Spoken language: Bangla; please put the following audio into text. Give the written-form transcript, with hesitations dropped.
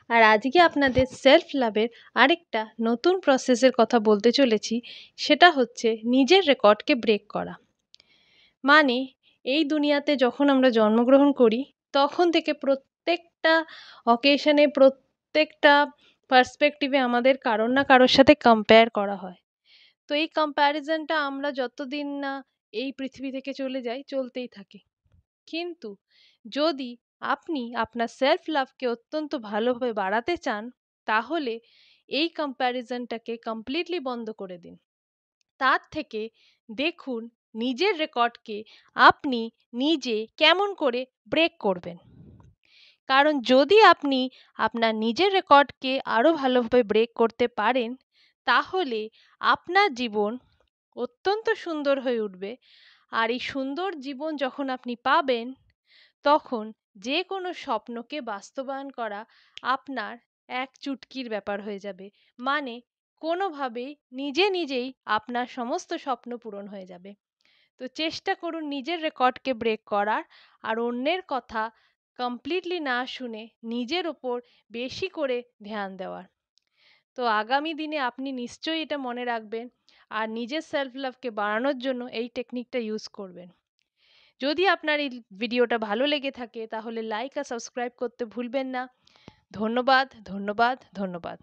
আর আজকে আপনাদের সেলফ লাভের আরেকটা নতুন প্রসেসের কথা বলতে চলেছি। সেটা হচ্ছে নিজের রেকর্ডকে ব্রেক করা। মানে এই দুনিয়াতে যখন আমরা জন্মগ্রহণ করি তখন থেকে প্রত্যেকটা অকেশনে, প্রত্যেকটা পার্সপেক্টিভে আমাদের কারোর না কারোর সাথে কম্পেয়ার করা হয়। তো এই কম্প্যারিজনটা আমরা যতদিন না এই পৃথিবী থেকে চলে যাই চলতেই থাকে। কিন্তু যদি আপনি আপনার সেলফ লাভকে অত্যন্ত ভালোভাবে বাড়াতে চান, তাহলে এই কম্প্যারিজনটাকে কমপ্লিটলি বন্ধ করে দিন। তার থেকে দেখুন নিজের রেকর্ডকে আপনি নিজে কেমন করে ব্রেক করবেন। কারণ যদি আপনি আপনার নিজের রেকর্ডকে আরও ভালোভাবে ব্রেক করতে পারেন, তাহলে আপনার জীবন অত্যন্ত সুন্দর হয়ে উঠবে। আর এই সুন্দর জীবন যখন আপনি পাবেন, তখন যে কোনো স্বপ্নকে বাস্তবায়ন করা আপনার এক চুটকির ব্যাপার হয়ে যাবে। মানে কোনোভাবেই নিজে নিজেই আপনার সমস্ত স্বপ্ন পূরণ হয়ে যাবে। তো চেষ্টা করুন নিজের রেকর্ডকে ব্রেক করার, আর অন্যের কথা কমপ্লিটলি না শুনে নিজের ওপর বেশি করে ধ্যান দেওয়ার। তো আগামী দিনে আপনি নিশ্চয়ই এটা মনে রাখবেন আর নিজের সেলফ লাভকে বাড়ানোর জন্য এই টেকনিকটা ইউজ করবেন। যদি আপনার এই ভিডিওটা ভালো লেগে থাকে তাহলে লাইক আর সাবস্ক্রাইব করতে ভুলবেন না। ধন্যবাদ, ধন্যবাদ, ধন্যবাদ।